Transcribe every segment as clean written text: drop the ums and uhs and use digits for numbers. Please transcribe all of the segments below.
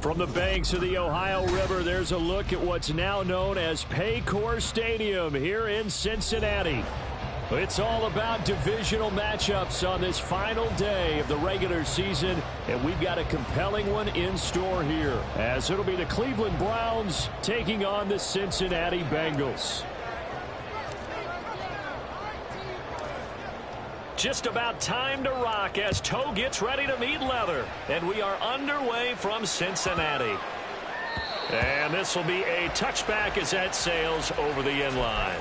From the banks of the Ohio River, there's a look at what's now known as Paycor Stadium here in Cincinnati. It's all about divisional matchups on this final day of the regular season, and we've got a compelling one in store here, as it'll be the Cleveland Browns taking on the Cincinnati Bengals. Just about time to rock as toe gets ready to meet leather. And we are underway from Cincinnati. And this will be a touchback as that sails over the end line.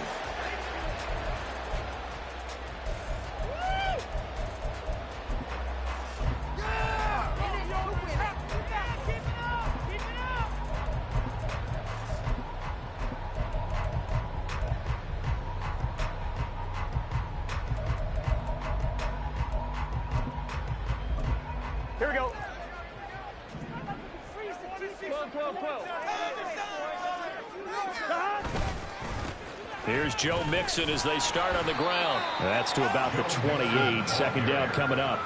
Here we go. Here's Joe Mixon as they start on the ground. That's to about the 28. Second down coming up.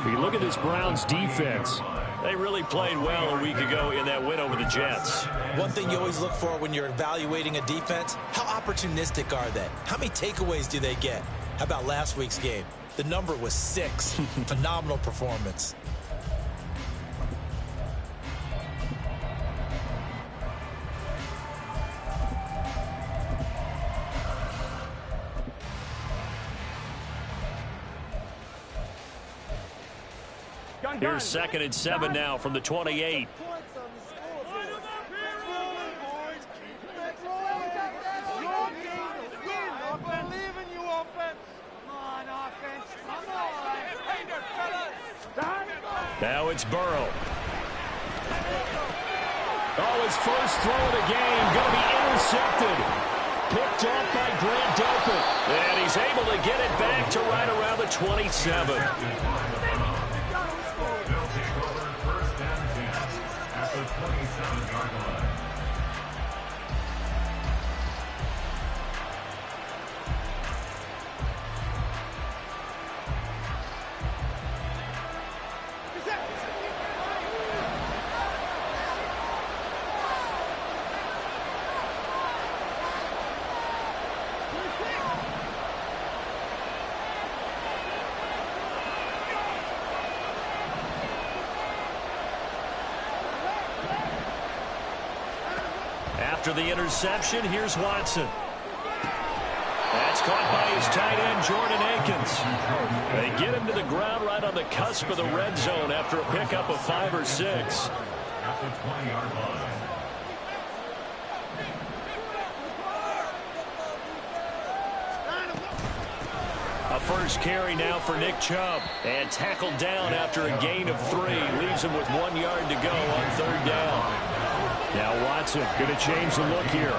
If you look at this Browns defense, they really played well a week ago in that win over the Jets. One thing you always look for when you're evaluating a defense, how opportunistic are they? How many takeaways do they get? How about last week's game? The number was 6. Phenomenal performance. Here's 2nd and 7 now from the 28. Now it's Burrow. Oh, his first throw of the game going to be intercepted. Picked off by Grant Delpit. And he's able to get it back to right around the 27. After the interception, here's Watson. That's caught by his tight end, Jordan Akins. They get him to the ground right on the cusp of the red zone after a pickup of 5 or 6. At the 20-yard line. A first carry now for Nick Chubb. And tackled down after a gain of 3. Leaves him with 1 yard to go on 3rd down. Now Watson going to change the look here.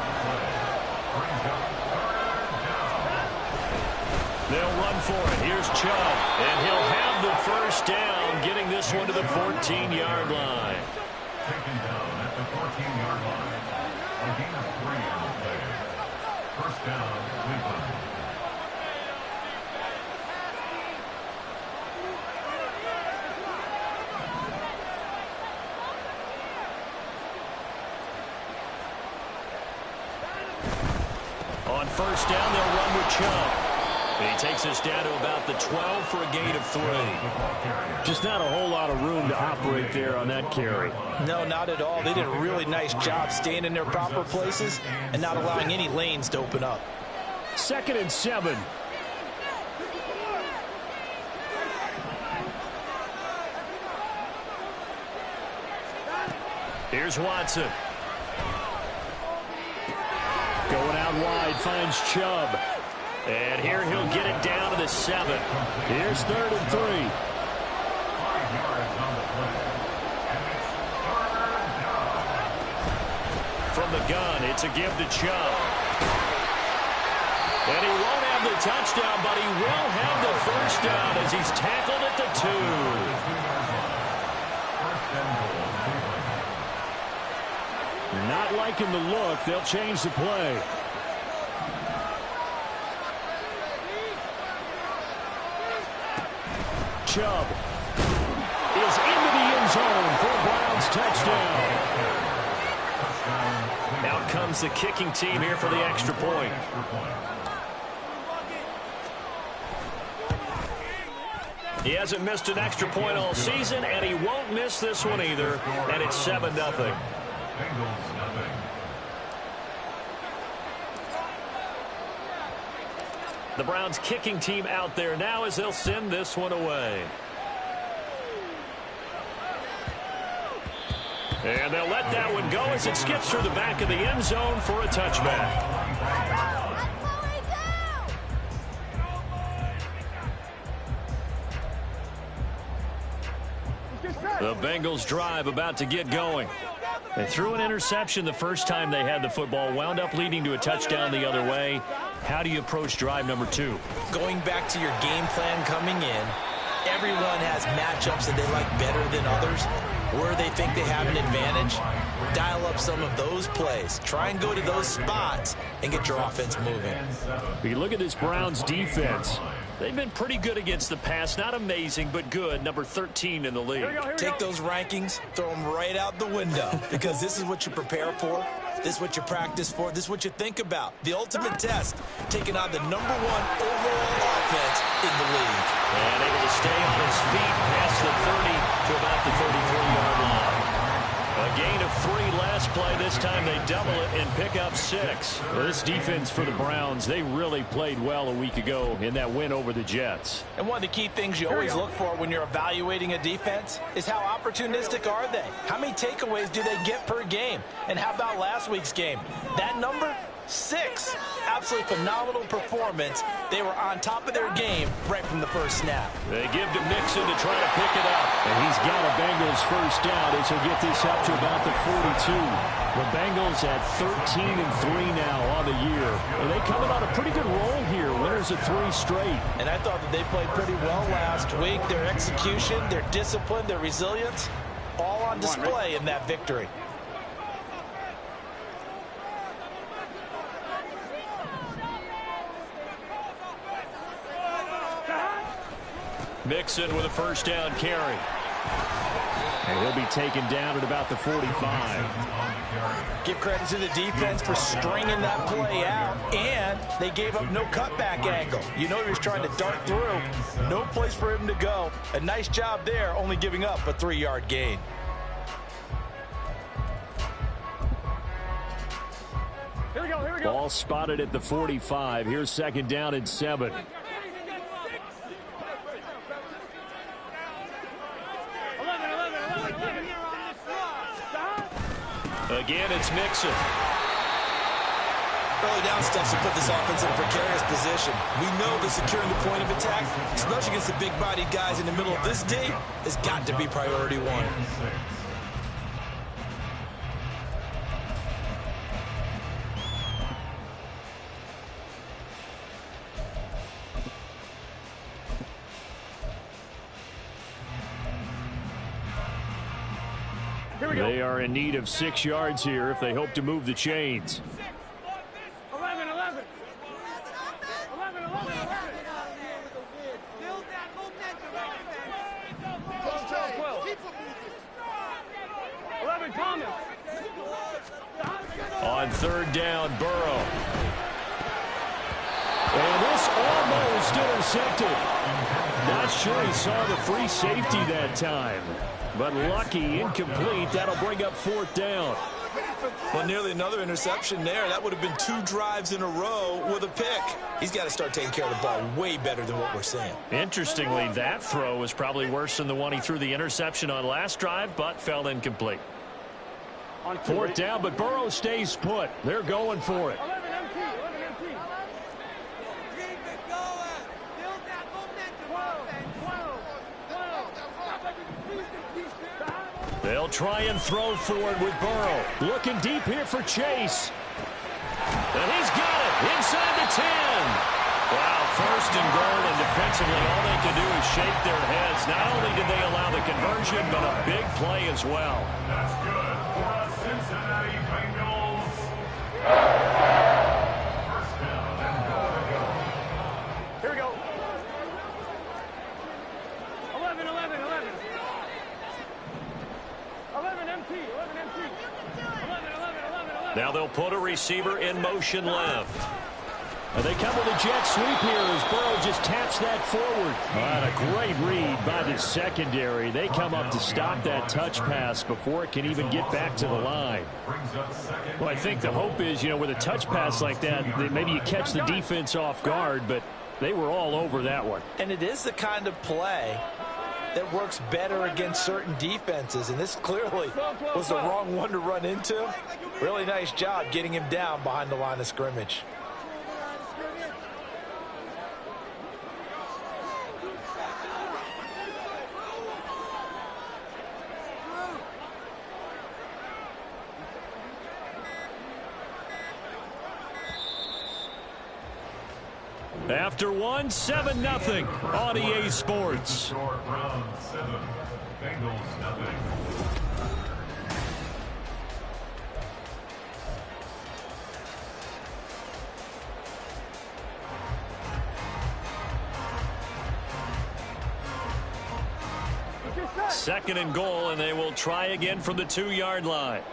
They'll run for it. Here's Chubb. And he'll have the first down, getting this one to the 14-yard line. Taken down at the 14-yard line. A gain of 3 on the play. First down, Cleveland. On first down, they'll run with Chubb. He takes us down to about the 12 for a gain of 3. Just not a whole lot of room to operate there on that carry. No, not at all. They did a really nice job staying in their proper places and not allowing any lanes to open up. 2nd and 7. Here's Watson. Going out wide, finds Chubb. And here he'll get it down to the 7. Here's 3rd and 3. 5 yards on the play. And it's 3rd down. From the gun, it's a give to Chubb. And he won't have the touchdown, but he will have the first down as he's tackled at the 2. Not liking the look. They'll change the play. Chubb is into the end zone for a Browns touchdown. Out comes the kicking team here for the extra point. He hasn't missed an extra point all season, and he won't miss this one either. And it's 7-0. The Browns kicking team out there now as they'll send this one away. And they'll let that one go as it skips through the back of the end zone for a touchback. The Bengals drive about to get going. They threw an interception the first time they had the football, wound up leading to a touchdown the other way. How do you approach drive number 2? Going back to your game plan coming in, everyone has matchups that they like better than others, where they think they have an advantage. Dial up some of those plays. Try and go to those spots and get your offense moving. You look at this Browns defense. They've been pretty good against the pass. Not amazing, but good. Number 13 in the league. Take those rankings, throw them right out the window, because this is what you prepare for. This is what you practice for. This is what you think about. The ultimate test, taking on the #1 overall offense in the league. And able to stay on his feet past the 30 to about the 33-yard line. A gain of 3 last play. This time they double it and pick up 6. Well, this defense for the Browns, they really played well a week ago in that win over the Jets. And one of the key things you always look for when you're evaluating a defense is how opportunistic are they? How many takeaways do they get per game? And how about last week's game? That number? 6. Absolutely phenomenal performance. They were on top of their game right from the first snap. They give to Mixon to try to pick it up. And he's got a Bengals first down as he'll get this up to about the 42. The Bengals at 13-3 now on the year. And they coming on a pretty good roll here. Winners of 3 straight. And I thought that they played pretty well last week. Their execution, their discipline, their resilience, all on display in that victory. Mixon with a first down carry. And he'll be taken down at about the 45. Give credit to the defense for stringing that play out, and they gave up no cutback angle. You know he was trying to dart through. No place for him to go. A nice job there, only giving up a 3-yard gain. Here we go. Ball spotted at the 45. Here's second down and 7. Again, it's Mixon. Early down steps to put this offense in a precarious position. We know that securing the point of attack, especially against the big-bodied guys in the middle of this D, has got to be priority 1. They are in need of 6 yards here if they hope to move the chains. 11. Build that momentum. 11, Thomas. On third down, Burrow. And this almost intercepted. Not sure he saw the free safety that time. But lucky, incomplete. That'll bring up 4th down. Well, nearly another interception there. That would have been 2 drives in a row with a pick. He's got to start taking care of the ball way better than what we're seeing. Interestingly, that throw was probably worse than the one he threw the interception on last drive, but fell incomplete. 4th down, but Burrow stays put. They're going for it. 11 MT. They'll try and throw forward with Burrow. Looking deep here for Chase. And he's got it inside the 10. Wow, 1st and goal, and defensively all they can do is shake their heads. Not only did they allow the conversion, but a big play as well. That's good for the Cincinnati Bengals. First down and goal. Here we go. 11. 11 MT. 11 MT. 11. Now they'll put a receiver in motion left. And they come with a jet sweep here as Burrow just taps that forward. And a great read by the secondary. They come up to stop that touch pass before it can even get back to the line. Well, I think the hope is, with a touch pass like that, maybe you catch the defense off guard, but they were all over that one. And it is the kind of play that works better against certain defenses, and this clearly was the wrong one to run into. Really nice job getting him down behind the line of scrimmage. After one, 7-0 on EA Sports. Round 7, Bengals nothing. Second and goal, and they will try again from the 2-yard line.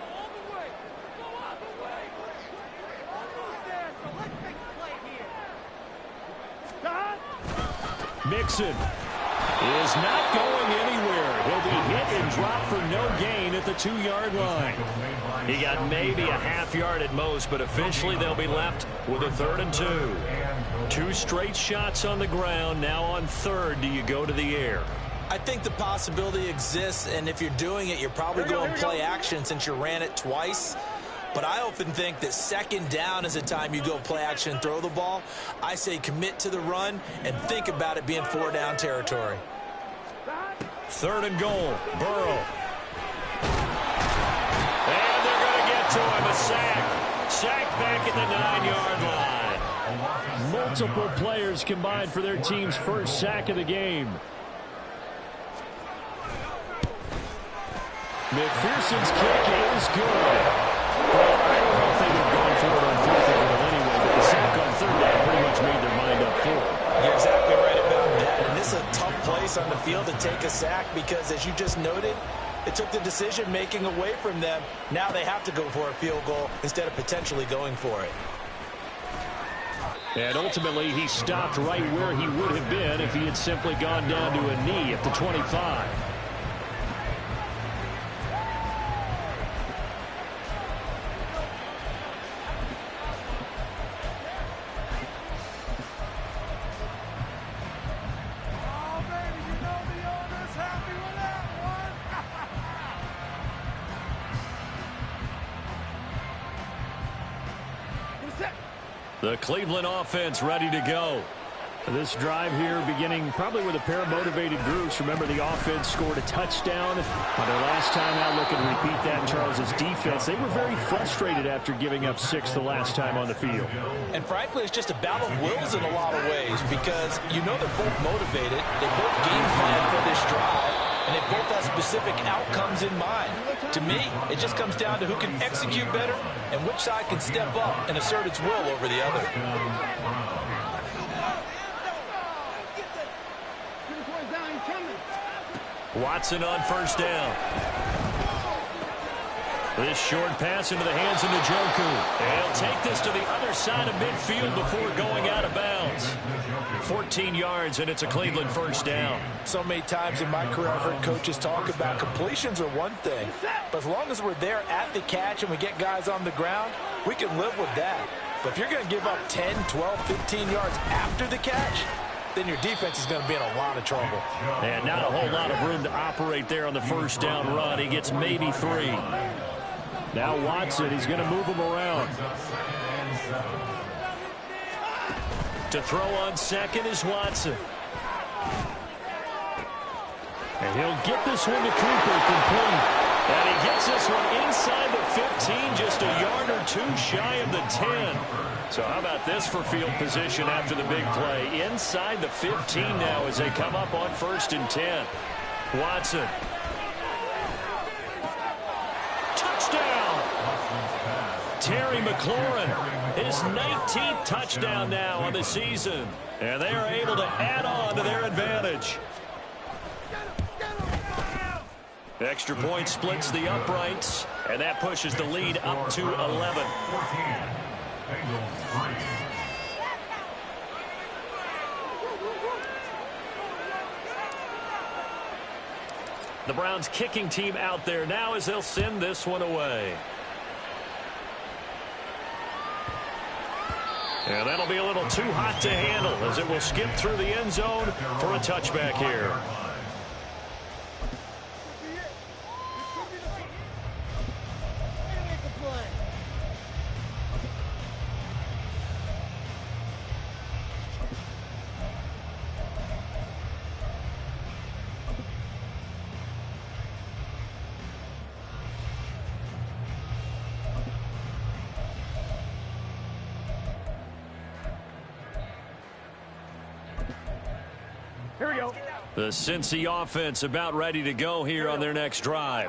Mixon is not going anywhere. He'll be hit and dropped for no gain at the 2-yard line. He got maybe a half yard at most, but officially they'll be left with a 3rd and 2. 2 straight shots on the ground. Now on 3rd, do you go to the air? I think the possibility exists, and if you're doing it, you're probably going play action since you ran it twice. But I often think that 2nd down is a time you go play action and throw the ball. I say commit to the run and think about it being 4-down territory. 3rd and goal. Burrow. And they're going to get to him. A sack. Sack back at the 9-yard line. Multiple players combined for their team's first sack of the game. McPherson's kick is good. Well, I don't know if they would have gone for it on 4th and goal anyway, but the sack on 3rd down pretty much made their mind up for it. You're exactly right about that. And this is a tough place on the field to take a sack because, as you just noted, it took the decision-making away from them. Now they have to go for a field goal instead of potentially going for it. And ultimately, he stopped right where he would have been if he had simply gone down to a knee at the 25. The Cleveland offense ready to go. This drive here beginning probably with a pair of motivated groups. Remember, the offense scored a touchdown on their last time out. Looking to repeat that in Charles's defense. They were very frustrated after giving up 6 the last time on the field. And frankly, it's just a battle of wills in a lot of ways because they're both motivated. They both game plan for this drive, and they both have specific outcomes in mind. To me, it just comes down to who can execute better and which side can step up and assert its will over the other. Watson on 1st down. This short pass into the hands of Njoku. They'll take this to the other side of midfield before going out of bounds. 14 yards, and it's a Cleveland 1st down. So many times in my career, I've heard coaches talk about completions are one thing, but as long as we're there at the catch and we get guys on the ground, we can live with that. But if you're going to give up 10, 12, 15 yards after the catch, then your defense is going to be in a lot of trouble. And not a whole lot of room to operate there on the 1st down run. He gets maybe 3. Now Watson, he's going to move him around. To throw on 2nd is Watson. And he'll get this one to Cooper complete. And he gets this one inside the 15, just a yard or 2 shy of the 10. So how about this for field position after the big play? Inside the 15 now as they come up on 1st and 10. Watson. Touchdown! Terry McLaurin, his 19th touchdown now on the season. And they are able to add on to their advantage. Extra point splits the uprights. And that pushes the lead up to 11. 14. Bengals 3. The Browns kicking team out there now as they'll send this one away. And that'll be a little too hot to handle as it will skip through the end zone for a touchback here. Here we go. The Cincy offense about ready to go here on their next drive.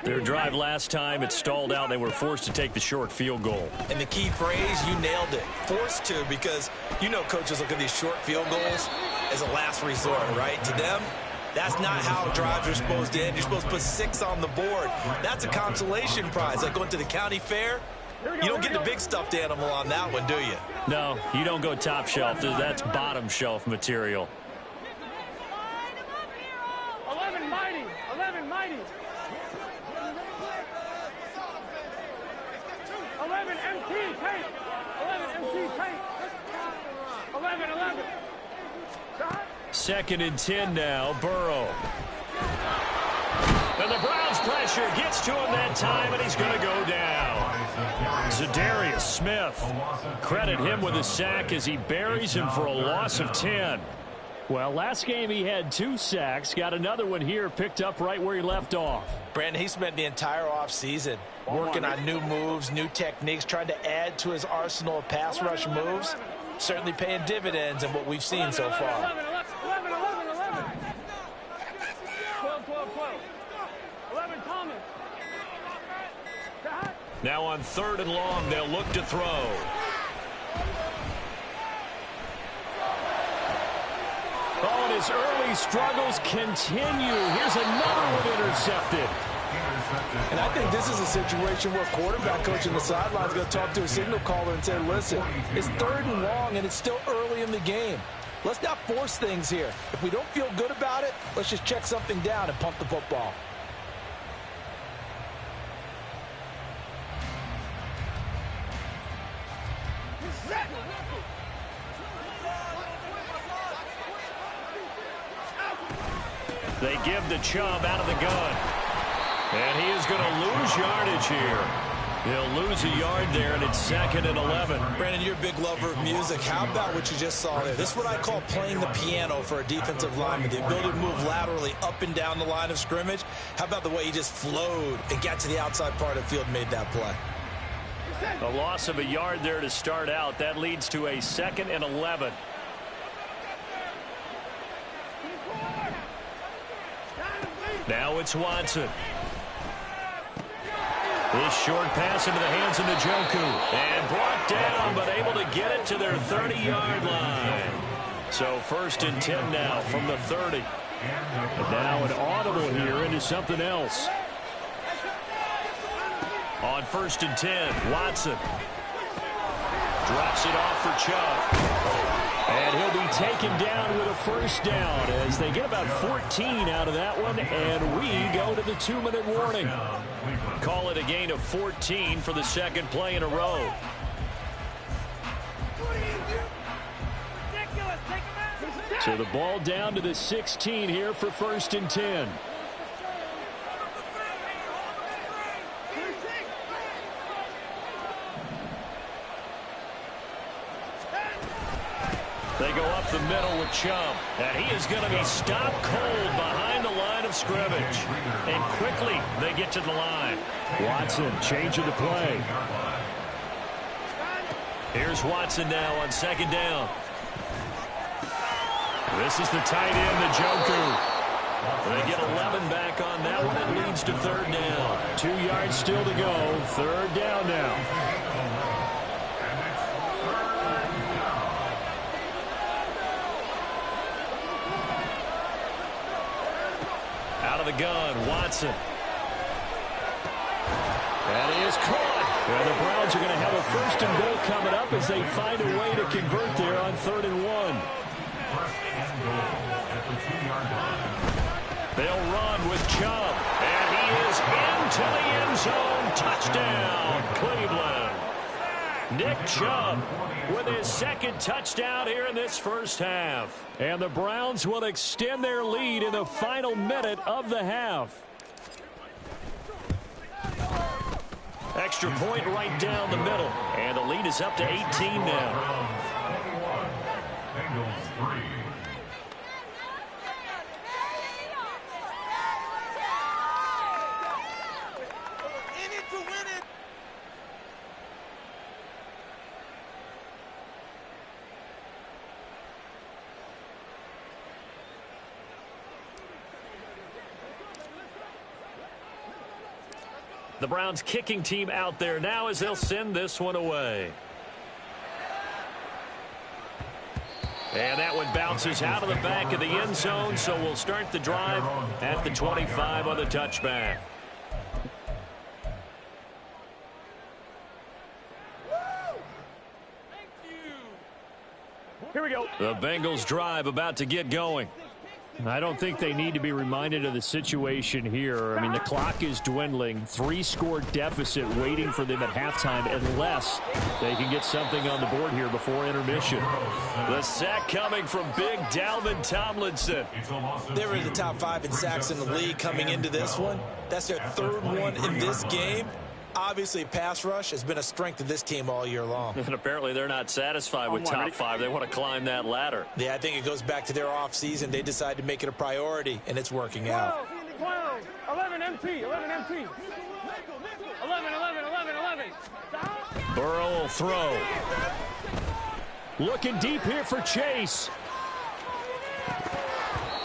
Their drive last time, it stalled out. They were forced to take the short field goal. And the key phrase, you nailed it. Forced to, because you know coaches look at these short field goals as a last resort, right? To them, that's not how drives are supposed to end. You're supposed to put 6 on the board. That's a consolation prize. Like going to the county fair, you don't get the big stuffed animal on that one, do you? No, you don't go top shelf. That's bottom shelf material. 11 mighty. 11 mighty. 11 MT tape. 11 MT tape. 11. Second and 10 now, Burrow. And the Browns pressure gets to him that time, and he's going to go down. Zadarius Smith. Credit him with a sack as he buries him for a loss of 10. Well, last game he had 2 sacks. Got another one here, picked up right where he left off. Brandon, he spent the entire offseason working on new moves, new techniques, trying to add to his arsenal of pass rush moves. Certainly paying dividends in what we've seen so far. 11 Thomas. Now on 3rd and long, they'll look to throw. Oh, and his early struggles continue. Here's another one intercepted. And I think this is a situation where quarterback coach on the sideline is going to talk to a signal caller and say, listen, it's 3rd and long and it's still early in the game. Let's not force things here. If we don't feel good about it, let's just check something down and pump the football. They give the Chubb out of the gun. And he is going to lose yardage here. He'll lose a yard there, and it's 2nd and 11. Brandon, you're a big lover of music. How about what you just saw there? This is what I call playing the piano for a defensive lineman. The ability to move laterally up and down the line of scrimmage. How about the way he just flowed and got to the outside part of the field and made that play? A loss of a yard there to start out. That leads to a 2nd and 11. Now it's Watson. This short pass into the hands of Njoku. And brought down, but able to get it to their 30-yard line. So 1st and 10 now from the 30. And now an audible here into something else. On 1st and 10, Watson. Drops it off for Chubb. And he'll be taken down with a 1st down as they get about 14 out of that one, and we go to the 2-minute warning. Call it a gain of 14 for the 2nd play in a row. So the ball down to the 16 here for 1st and 10. They go up the middle with Chubb. And he is going to be stopped cold behind the line of scrimmage. And quickly they get to the line. Watson changing the play. Here's Watson now on 2nd down. This is the tight end, Njoku. They get 11 back on that one. It leads to 3rd down. 2 yards still to go. 3rd down now. Out of the gun, Watson. That is caught. Well, the Browns are going to have a 1st and goal coming up as they find a way to convert there on 3rd and 1. 1st and goal at the 2-yard line. They'll run with Chubb. And he is into the end zone. Touchdown, Cleveland. Nick Chubb with his 2nd touchdown here in this first half. And the Browns will extend their lead in the final minute of the half. Extra point right down the middle. And the lead is up to 18 now. Bengals 3. The Browns kicking team out there now as they'll send this one away. And that one bounces out of the back of the end zone, so we'll start the drive at the 25 on the touchback. Here we go. The Bengals drive about to get going. I don't think they need to be reminded of the situation here. I mean, the clock is dwindling. 3-score deficit waiting for them at halftime unless they can get something on the board here before intermission. The sack coming from big Dalvin Tomlinson. They were in the top 5 in sacks in the league coming into this one. That's their 3rd one in this game. Obviously, pass rush has been a strength of this team all year long. And apparently they're not satisfied with top 5. They want to climb that ladder. Yeah, I think it goes back to their offseason. They decided to make it a priority, and it's working out. 12, 11 MT, 11 MT. 11, 11, 11, 11. Burrow will throw. Looking deep here for Chase.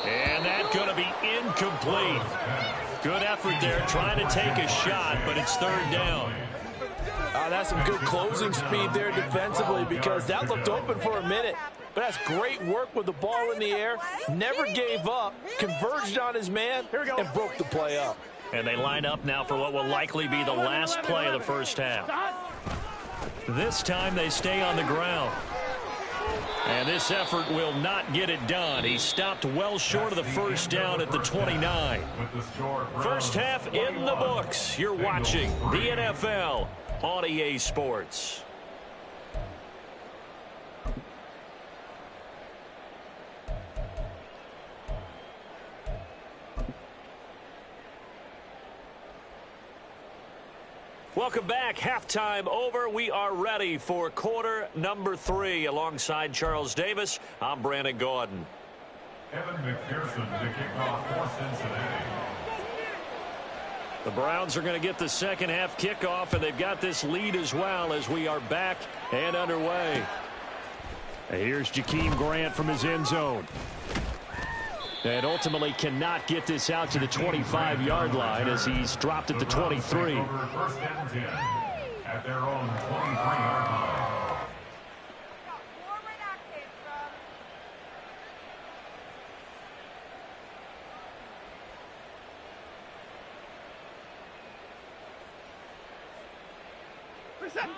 And that's going to be incomplete. Good effort there, trying to take a shot, but it's 3rd down. That's some good closing speed there defensively because that looked open for a minute. But that's great work with the ball in the air. Never gave up, converged on his man, and broke the play up. And they line up now for what will likely be the last play of the first half. This time they stay on the ground. And this effort will not get it done. He stopped well short of the 1st down at the 29. First half in the books. You're watching the NFL on EA Sports. Welcome back. Halftime over. We are ready for quarter number 3. Alongside Charles Davis, I'm Brandon Gordon. Evan McPherson to kick off for Cincinnati. The Browns are going to get the second half kickoff, and they've got this lead as well as we are back and underway. And here's Jakeem Grant from his end zone. And ultimately cannot get this out to the 25-yard line as he's dropped at the 23. 1st and 10 at their own 23-yard line.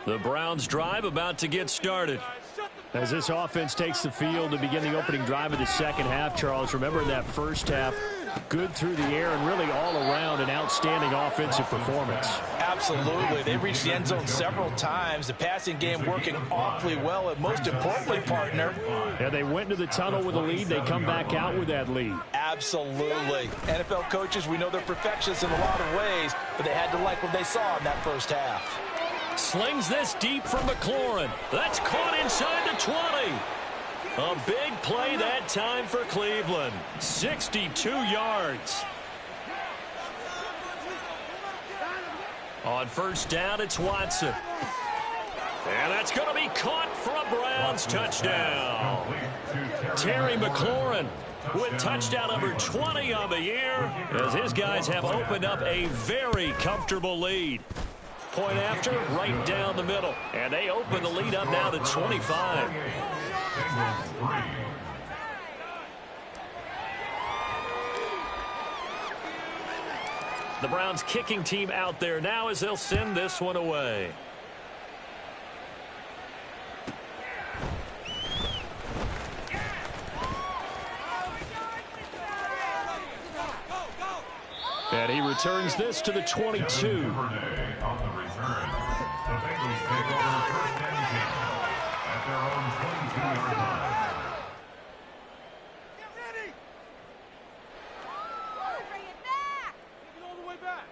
The Browns drive about to get started. As this offense takes the field to begin the opening drive of the second half, Charles, remember in that first half, good through the air and really all around an outstanding offensive performance. Absolutely. They reached the end zone several times. The passing game working awfully well, and most importantly, partner. Yeah, they went into the tunnel with a lead. They come back out with that lead. Absolutely. NFL coaches, we know they're perfectionists in a lot of ways, but they had to like what they saw in that first half. Slings this deep from McLaurin. That's caught inside the 20. A big play that time for Cleveland. 62 yards. On 1st down, it's Watson. And that's going to be caught for a Browns touchdown. Terry McLaurin with touchdown number 20 on the year as his guys have opened up a very comfortable lead. Point after, right down the middle. And they open the lead up now to 25. The Browns kicking team out there now as they'll send this one away. And he returns this to the 22. On the return, the Bengals take over first and 10 at their own 22-yard line. Get ready! Bring it back! Take it all the way back.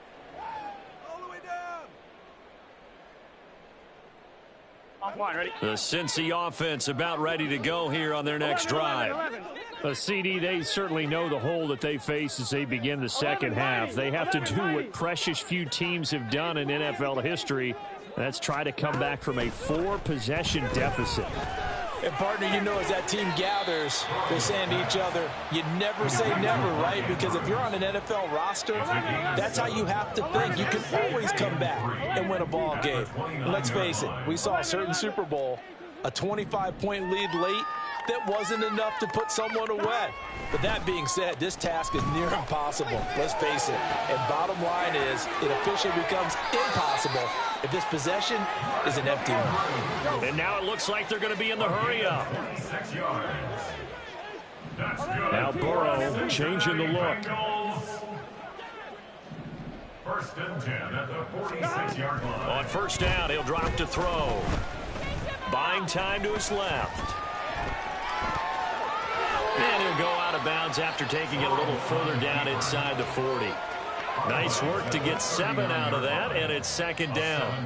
All the way down. Off line, ready? The Cincy offense about ready to go here on their next drive. 11. CD, they certainly know the hole that they face as they begin the second half. They have to do what precious few teams have done in NFL history. That's try to come back from a 4-possession deficit. And, partner, you know, as that team gathers, they're saying to each other, you never say never, right? Because if you're on an NFL roster, that's how you have to think. You can always come back and win a ball game. And let's face it, we saw a certain Super Bowl, a 25-point lead late, that wasn't enough to put someone away. But that being said, this task is near impossible. Let's face it. And bottom line is, it officially becomes impossible if this possession is an empty one. And now it looks like they're going to be in the hurry-up. 6 yards. That's good. Now Burrow changing the look. First and 10 at the 46-yard line. On first down, he'll drop to throw. Buying time to his left. And he'll go out of bounds after taking it a little further down inside the 40. Nice work to get 7 out of that, and it's second down.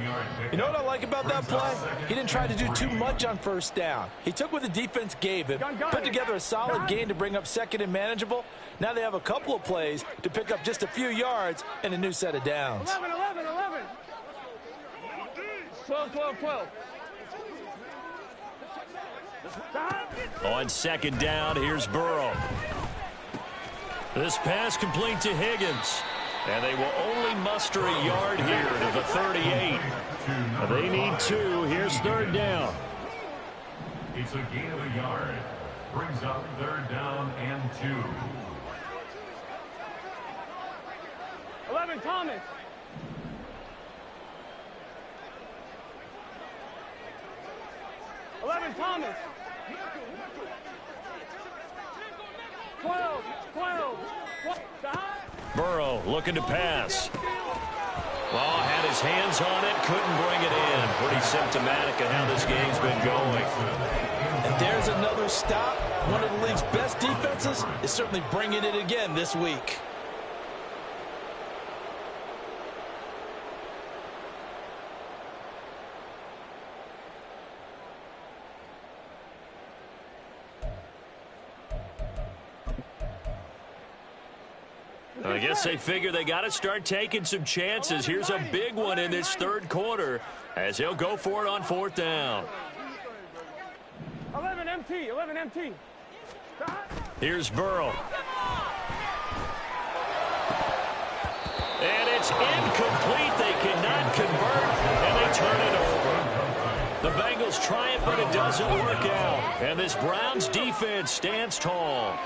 You know what I like about that play? He didn't try to do too much on first down. He took what the defense gave him, put together a solid gain to bring up second and manageable. Now they have a couple of plays to pick up just a few yards and a new set of downs. 11. 12. On second down, here's Burrow. This pass complete to Higgins. And they will only muster a yard here to the 38. They need 2. Here's third down. It's a gain of a yard. Brings up third down and 2. 11, Thomas. 11, Thomas. 12. Burrow looking to pass. Well, had his hands on it, couldn't bring it in. Pretty symptomatic of how this game's been going. And there's another stop. One of the league's best defenses is certainly bringing it again this week. I guess they figure they got to start taking some chances. Here's a big one in this third quarter as he'll go for it on fourth down. 11 MT. Here's Burrow. And it's incomplete. They cannot convert, and they turn it over. The Bengals try it, but it doesn't work out. And this Browns defense stands tall.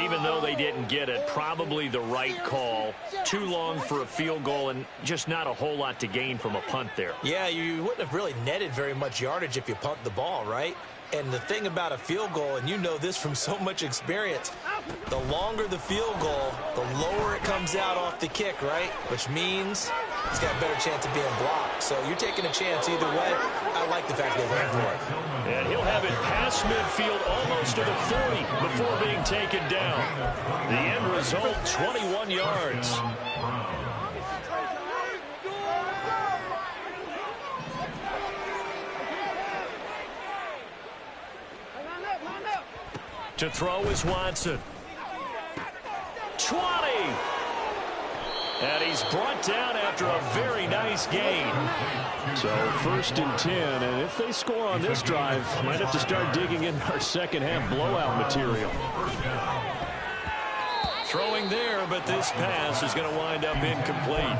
Even though they didn't get it, probably the right call. Too long for a field goal and just not a whole lot to gain from a punt there. Yeah, you wouldn't have really netted very much yardage if you punt the ball, right? And the thing about a field goal, and you know this from so much experience, the longer the field goal, the lower it comes out off the kick, right? Which means it's got a better chance of being blocked. So you're taking a chance either way. I like the fact they went for it. And he'll have it past midfield almost to the 40 before being taken down. The end result, 21 yards. To throw is Watson. 20. And he's brought down after a very nice gain. So first and 10, and if they score on this drive, might have to start digging in our second half blowout material. Throwing there, but this pass is going to wind up incomplete.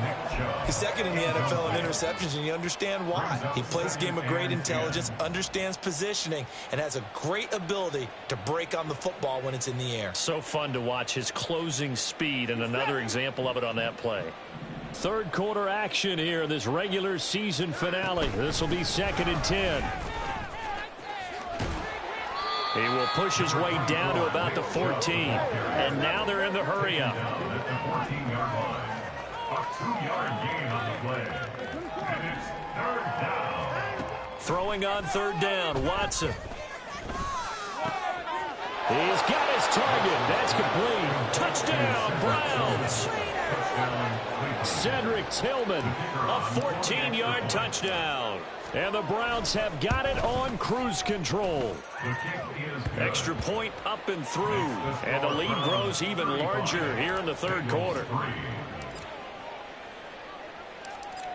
He's second in the NFL in interceptions, and you understand why. He plays a game of great intelligence, understands positioning, and has a great ability to break on the football when it's in the air. So fun to watch his closing speed, and another example of it on that play. Third quarter action here in this regular season finale. This will be 2nd and 10. He will push his way down to about the 14. And now they're in the hurry up. At the 14-yard line. A 2-yard gain on the play. And it's 3rd down. Throwing on 3rd down, Watson. He's got his target. That's complete. Touchdown, Browns. Cedric Tillman, a 14-yard touchdown. And the Browns have got it on cruise control. Extra point up and through. And the lead grows even larger here in the 3rd quarter.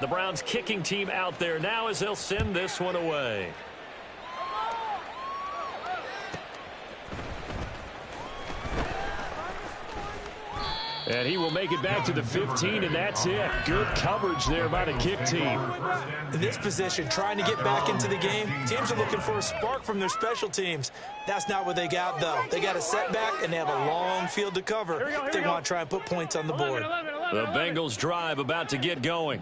The Browns kicking team out there now as they'll send this one away. And he will make it back to the 15, and that's it. Good coverage there by the kick team. In this position, trying to get back into the game, teams are looking for a spark from their special teams. That's not what they got, though. They got a setback, and they have a long field to cover if they want to try and put points on the board. The Bengals drive about to get going.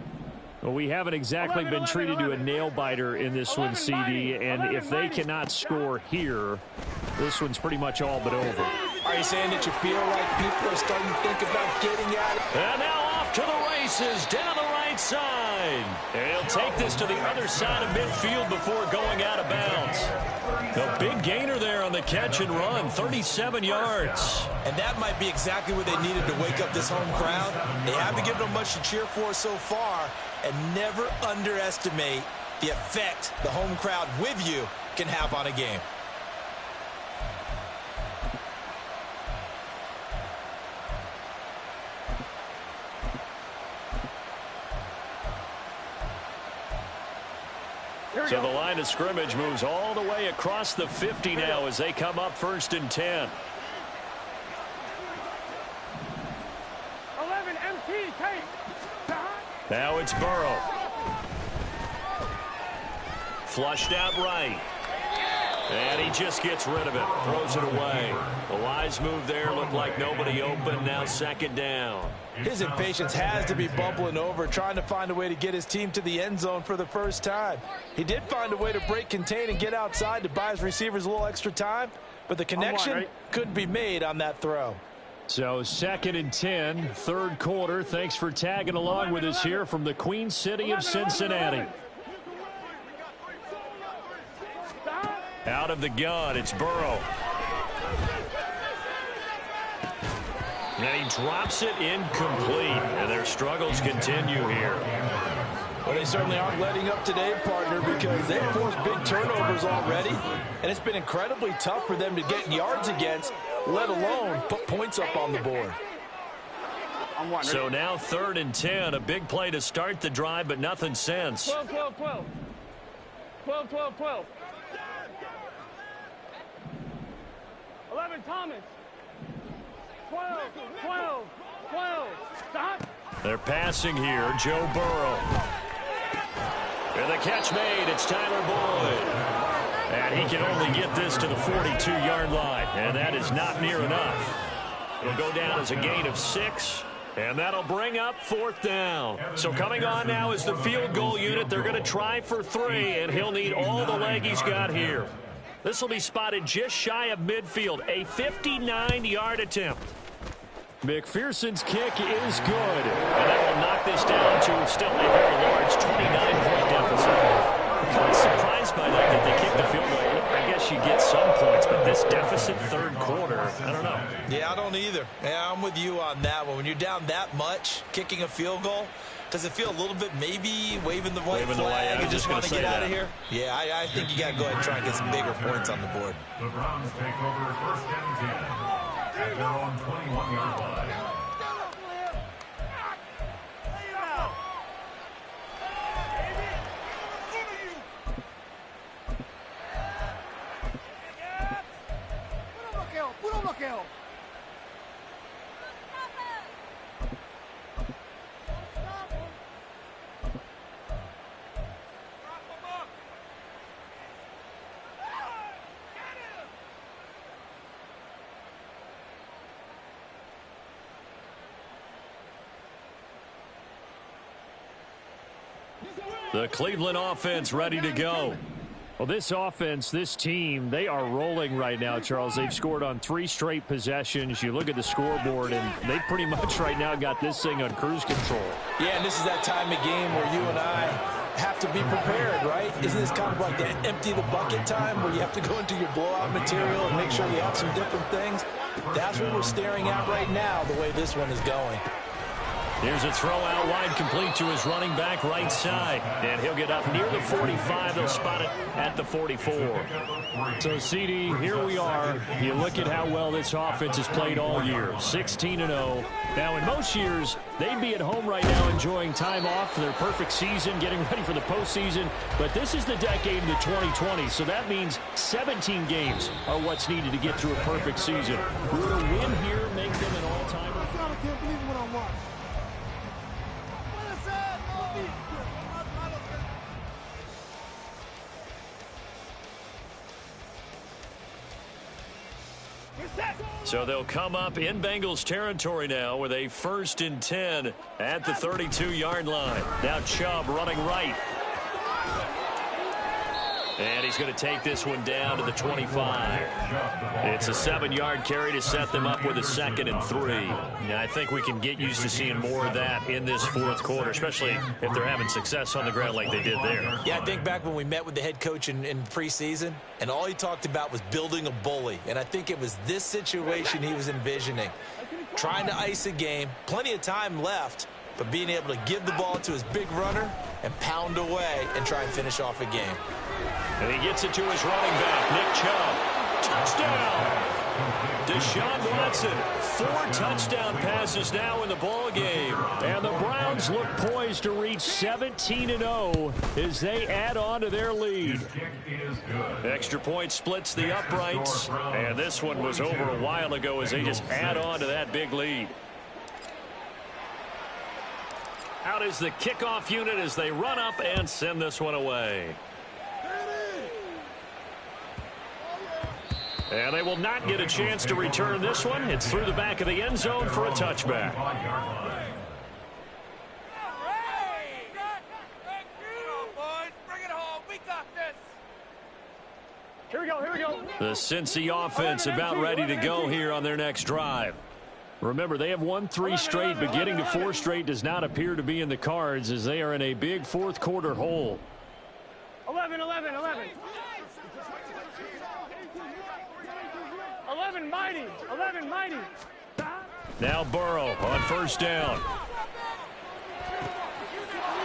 Well, we haven't exactly been treated to a nail-biter in this one, CD, and if they cannot score here, this one's pretty much all but over. Are you saying that you feel like people are starting to think about getting at it? And now off to the races, down the right side. And he'll take this to the other side of midfield before going out of bounds. The big gainer there on the catch and run, 37 yards. And that might be exactly what they needed to wake up this home crowd. They haven't given them much to cheer for so far, and never underestimate the effect the home crowd with you can have on a game. So the line of scrimmage moves all the way across the 50 now as they come up 1st and 10. 11 MT, tape. Now it's Burrow. Flushed out right. And he just gets rid of it. Throws it away. The wise move there. Looked like nobody open. Now 2nd down. His impatience has to be bubbling over, trying to find a way to get his team to the end zone for the first time. He did find a way to break contain and get outside to buy his receivers a little extra time, but the connection couldn't be made on that throw. So 2nd and 10, 3rd quarter. Thanks for tagging along with us here from the Queen City of Cincinnati. Out of the gun, it's Burrow. And he drops it incomplete. And their struggles continue here. Well, they certainly aren't letting up today, partner, because they've forced big turnovers already. And it's been incredibly tough for them to get yards against, let alone put points up on the board. So now 3rd and 10. A big play to start the drive, but nothing since. 12, 12, 12. 12, 12, 12. 11 Thomas. 12, 12, 12. Stop. They're passing here. Joe Burrow. And the catch made. It's Tyler Boyd. And he can only get this to the 42-yard line. And that is not near enough. It'll go down as a gain of 6. And that'll bring up 4th down. So coming on now is the field goal unit. They're going to try for 3. And he'll need all the leg he's got here. This will be spotted just shy of midfield. A 59-yard attempt. McPherson's kick is good. And that will knock this down to still a very large 29-point deficit. I'm kind of surprised by that they kicked the field goal. I guess you get some points, but this deficit 3rd quarter, I don't know. Yeah, I don't either. Yeah, I'm with you on that one. When you're down that much, kicking a field goal, does it feel a little bit maybe waving the white flag and just want to get out of here? Yeah, I think you got to go ahead and try and get some bigger points on the board. The Browns take over 1st and 10 at their own 21-yard line. The Cleveland offense ready to go. Well, this offense, this team, they are rolling right now, Charles. They've scored on 3 straight possessions. You look at the scoreboard, and they pretty much right now got this thing on cruise control. Yeah, and this is that time of game where you and I have to be prepared, right? Isn't this kind of like that empty the bucket time where you have to go into your blowout material and make sure you have some different things? That's what we're staring at right now, the way this one is going. Here's a throw out wide, complete to his running back right side. And he'll get up near the 45. They'll spot it at the 44. So, CD, here we are. You look at how well this offense has played all year. 16-0. Now, in most years, they'd be at home right now enjoying time off for their perfect season, getting ready for the postseason. But this is the decade of the 2020s, so that means 17 games are what's needed to get through a perfect season. Would a win here make them an all-timer? I can't believe what I'm watching. So they'll come up in Bengals territory now with a 1st and 10 at the 32-yard line. Now Chubb running right. And he's going to take this one down to the 25. It's a 7-yard carry to set them up with a 2nd and 3. And I think we can get used to seeing more of that in this 4th quarter, especially if they're having success on the ground like they did there. Yeah, I think back when we met with the head coach in preseason, and all he talked about was building a bully. And I think it was this situation he was envisioning. Trying to ice a game, plenty of time left, but being able to give the ball to his big runner and pound away and try and finish off a game. And he gets it to his running back, Nick Chubb. Touchdown! Deshaun Watson, 4 touchdown passes now in the ball game. And the Browns look poised to reach 17-0 as they add on to their lead. Extra point splits the uprights. And this one was over a while ago as they just add on to that big lead. Out is the kickoff unit as they run up and send this one away. And they will not get a chance to return this one. It's through the back of the end zone for a touchback. Here we go, here we go. The Cincy offense about ready to go here on their next drive. Remember, they have won 3 straight, but getting to 4 straight does not appear to be in the cards as they are in a big 4th quarter hole. 11 mighty. 11 mighty. Now Burrow on 1st down.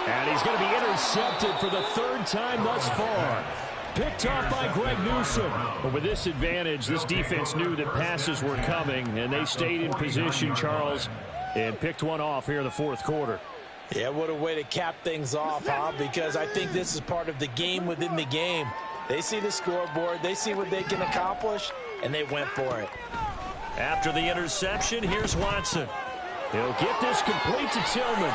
And he's going to be intercepted for the 3rd time thus far. Picked off by Greg Newsome. But with this advantage, this defense knew that passes were coming, and they stayed in position, Charles, and picked one off here in the 4th quarter. Yeah, what a way to cap things off, huh? Because I think this is part of the game within the game. They see the scoreboard, they see what they can accomplish, and they went for it. After the interception, here's Watson. He'll get this complete to Tillman.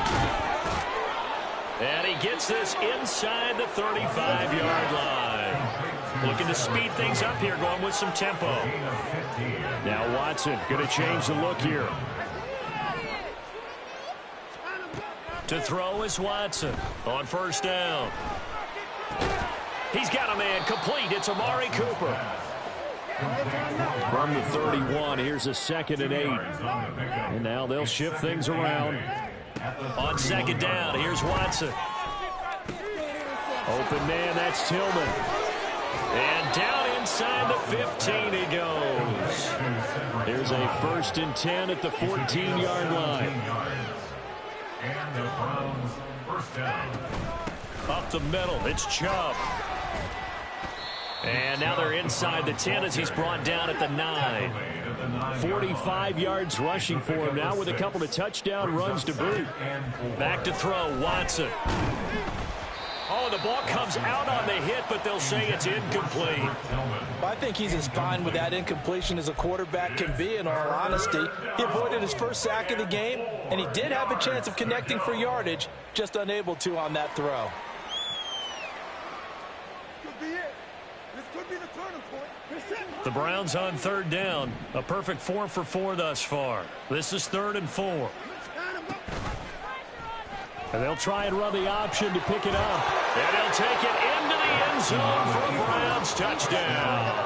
And he gets this inside the 35-yard line. Looking to speed things up here, going with some tempo. Now Watson going to change the look here. To throw is Watson on 1st down. He's got a man complete. It's Amari Cooper. From the 31, here's a 2nd and 8. And now they'll shift things around. On 2nd down, here's Watson. Open man, that's Tillman. And down inside the 15 he goes. Here's a 1st and 10 at the 14-yard line. And the Browns 1st down. Up the middle, it's Chubb. And now they're inside the 10 as he's brought down at the 9. 45 yards rushing for him now with a couple of touchdown runs to boot. Back to throw, Watson. Oh, the ball comes out on the hit, but they'll say it's incomplete. I think he's as fine with that incompletion as a quarterback can be, in all honesty. He avoided his 1st sack of the game, and he did have a chance of connecting for yardage, just unable to on that throw. The Browns on 3rd down. A perfect 4 for 4 thus far. This is 3rd and 4. And they'll try and run the option to pick it up. And he'll take it into the end zone for a Browns touchdown.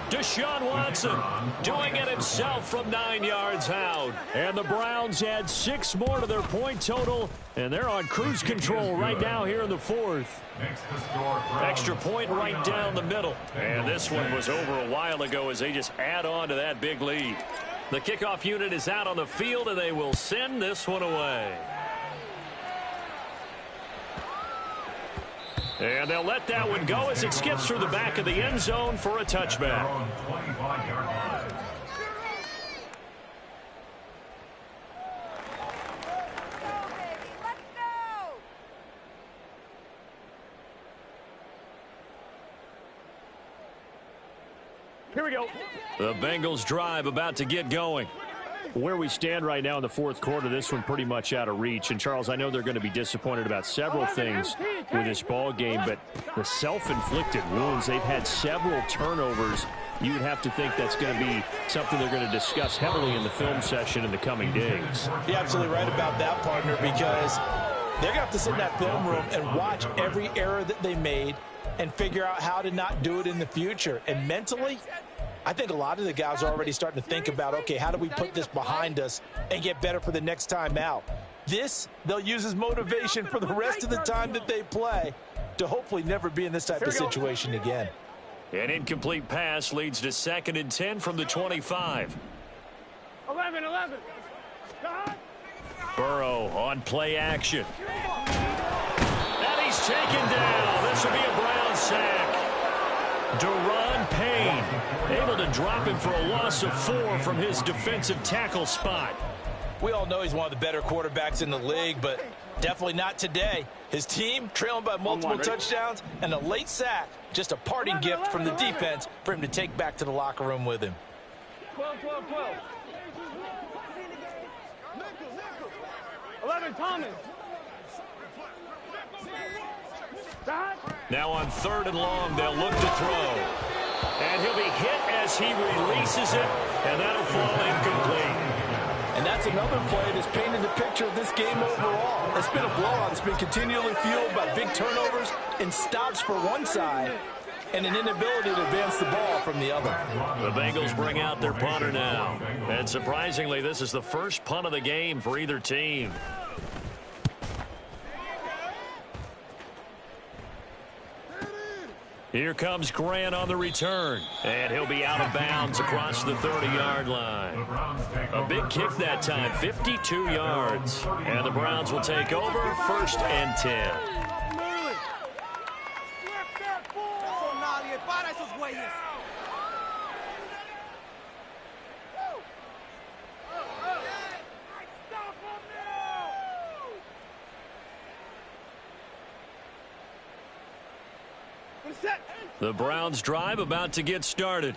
Deshaun Watson doing it himself from 9 yards out. And the Browns add 6 more to their point total, and they're on cruise control right now here in the fourth. Extra point right down the middle. And this one was over a while ago as they just add on to that big lead. The kickoff unit is out on the field, and they will send this one away. And they'll let that one go as it skips through the back of the end zone for a touchback. Here we go. The Bengals drive about to get going. Where we stand right now in the fourth quarter, this one pretty much out of reach. And, Charles, I know they're going to be disappointed about several things with this ball game, but the self-inflicted wounds, they've had several turnovers. You would have to think that's going to be something they're going to discuss heavily in the film session in the coming days. You're absolutely right about that, partner, because they're going to have to sit in that film room and watch every error that they made and figure out how to not do it in the future. And mentally, I think a lot of the guys are already starting to think about, okay, how do we put this behind us and get better for the next time out? This, they'll use as motivation for the rest of the time that they play to hopefully never be in this type of situation again. An incomplete pass leads to 2nd and 10 from the 25. 11. Burrow on play action. And he's taken down. This will be a Brown sack. Deron Payne able to drop him for a loss of 4 from his defensive tackle spot. We all know he's one of the better quarterbacks in the league, but definitely not today. His team trailing by multiple touchdowns and a late sack. Just a parting gift from the defense for him to take back to the locker room with him. 12. 11, Thomas. Now on 3rd and long, they'll look to throw. And he'll be hit as he releases it, and that'll fall incomplete. And that's another play that's painted the picture of this game overall. It's been a blowout. It's been continually fueled by big turnovers and stops for one side and an inability to advance the ball from the other. The Bengals bring out their punter now. And surprisingly, this is the first punt of the game for either team. Here comes Grant on the return. And he'll be out of bounds across the 30-yard line. A big kick that time, 52 yards. And the Browns will take over, 1st and 10. The Browns drive about to get started.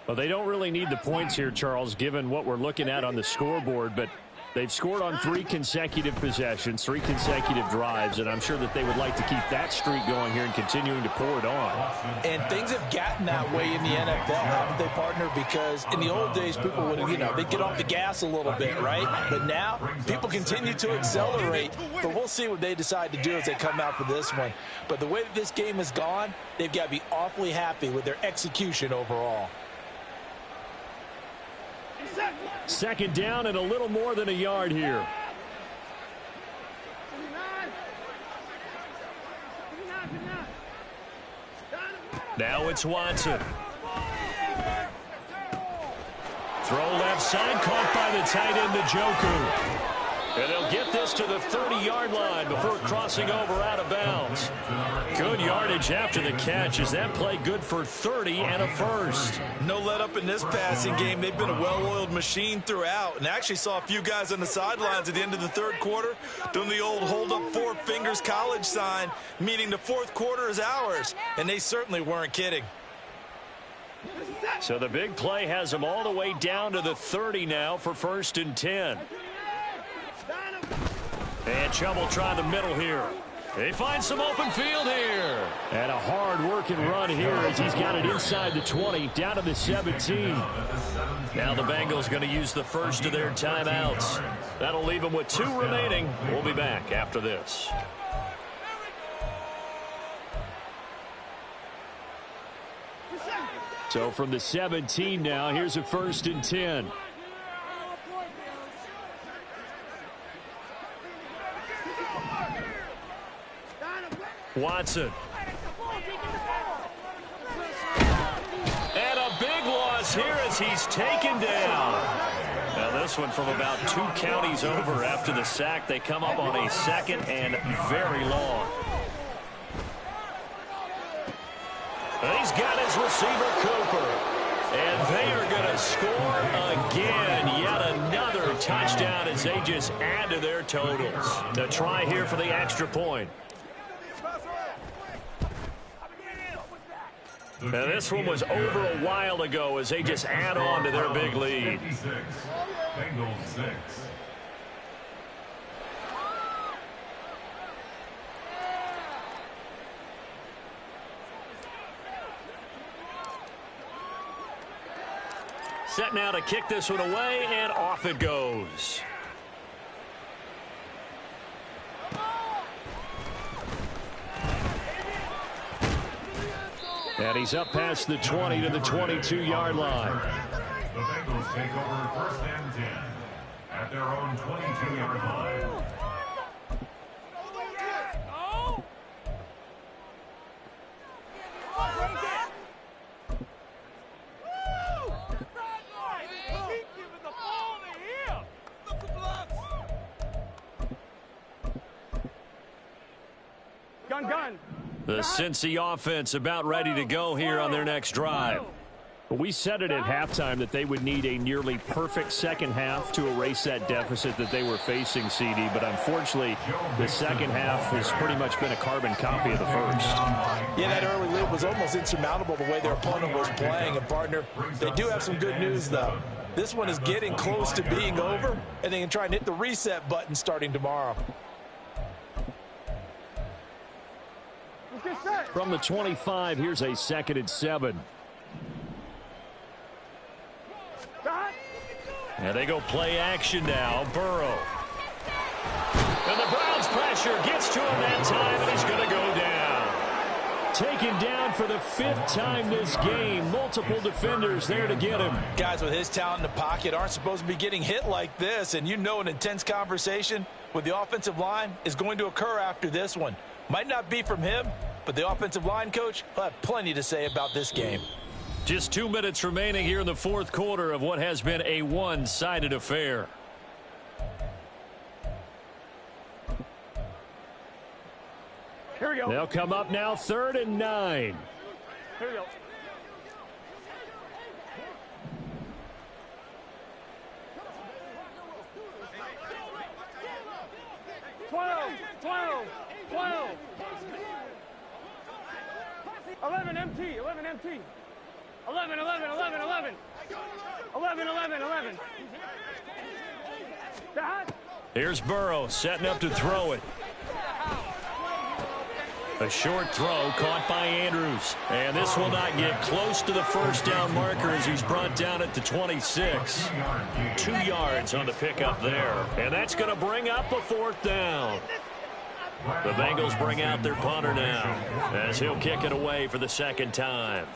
Well, they don't really need the points here, Charles, given what we're looking at on the scoreboard, but they've scored on 3 consecutive possessions, 3 consecutive drives, and I'm sure that they would like to keep that streak going here and continuing to pour it on. And things have gotten that way in the NFL, haven't they, partner? Because in the old days, people would, they'd get off the gas a little bit, right? But now, people continue to accelerate, but we'll see what they decide to do as they come out for this one. But the way that this game has gone, they've got to be awfully happy with their execution overall. 2nd down and a little more than a yard here. Now it's Watson. Throw left side, caught by the tight end, Njoku. And they'll get this to the 30-yard line before crossing over out of bounds. Good yardage after the catch. Is that play good for 30 and a first? No let up in this passing game. They've been a well-oiled machine throughout. And actually saw a few guys on the sidelines at the end of the 3rd quarter doing the old hold up 4 fingers college sign, meaning the 4th quarter is ours. And they certainly weren't kidding. So the big play has them all the way down to the 30 now for 1st and 10. And Chubb will try the middle here. They find some open field here. And a hard-working run here as he's got it inside the 20, down to the 17. Now the Bengals going to use the first of their timeouts. That'll leave them with 2 remaining. We'll be back after this. So from the 17 now, here's a 1st and 10. Watson. And a big loss here as he's taken down. Now this one from about 2 counties over after the sack. They come up on a 2nd and very long. He's got his receiver, Cooper. And they are going to score again. Yet another touchdown as they just add to their totals. The try here for the extra point. Now this one was over a while ago as they just add on to their big lead. Bengals 6. Set now to kick this one away, and off it goes. And he's up past the 20 to the 22-yard line. The Bengals take over 1st and 10 at their own 22-yard line. Gun. The Cincy offense about ready to go here on their next drive. We said it at halftime that they would need a nearly perfect second half to erase that deficit that they were facing, CD. But unfortunately, the second half has pretty much been a carbon copy of the first. Yeah, that early lead was almost insurmountable the way their opponent was playing. And, partner, they do have some good news, though. This one is getting close to being over, and they can try and hit the reset button starting tomorrow. From the 25, here's a 2nd and 7. And they go play action now. Burrow. And the Browns pressure gets to him that time, and he's going to go down. Taken down for the 5th time this game. Multiple defenders there to get him. Guys with his talent in the pocket aren't supposed to be getting hit like this, and you know an intense conversation with the offensive line is going to occur after this one. Might not be from him, but the offensive line coach will have plenty to say about this game. Just 2 minutes remaining here in the 4th quarter of what has been a one-sided affair. Here we go. They'll come up now 3rd and 9. Here we go. Twelve. 11 MT. 11. 11. Here's Burrow setting up to throw it. A short throw caught by Andrews. And this will not get close to the 1st down marker as he's brought down at the 26. 2 yards on the pickup there. And that's going to bring up a 4th down. The Bengals bring out their punter now as he'll kick it away for the 2nd time.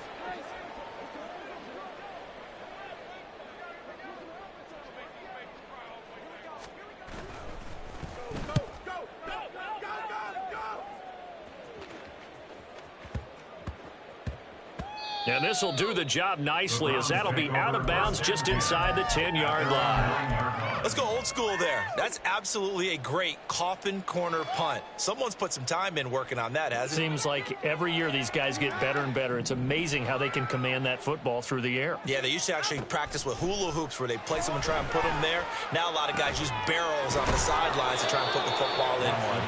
And this will do the job nicely as that'll be out of bounds just inside the 10-yard line. Let's go old school there. That's absolutely a great coffin corner punt. Someone's put some time in working on that, hasn't it? Seems like every year these guys get better and better. It's amazing how they can command that football through the air. Yeah, they used to actually practice with hula hoops where they place them and try and put them there. Now a lot of guys use barrels on the sidelines to try and put the football in one.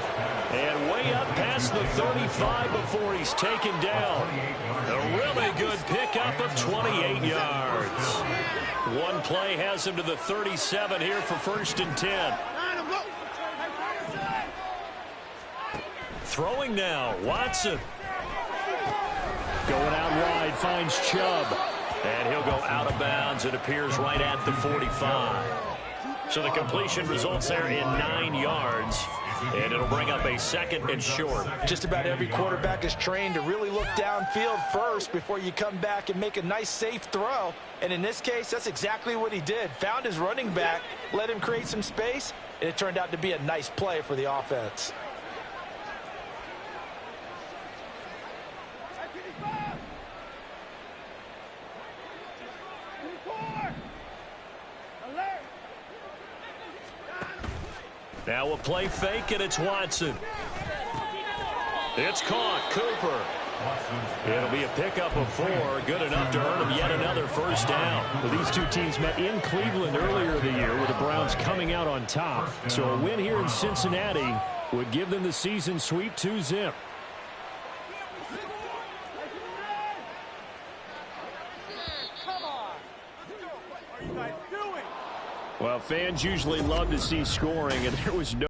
And way up past the 35 before he's taken down. A really good pickup of 28 yards. One play has him to the 37 here for 1st and 10. Throwing now, Watson. Going out wide, finds Chubb. And he'll go out of bounds. It appears right at the 45. So the completion results there in 9 yards. And it'll bring up a second and short. Just about every quarterback is trained to really look downfield first before you come back and make a nice, safe throw. And in this case, that's exactly what he did. Found his running back, let him create some space, and it turned out to be a nice play for the offense. Now a play fake, and it's Watson. It's caught. Cooper. It'll be a pickup of 4, good enough to earn them yet another first down. Well, these two teams met in Cleveland earlier in the year with the Browns coming out on top. So a win here in Cincinnati would give them the season sweep 2-zip. Well, fans usually love to see scoring, and there was no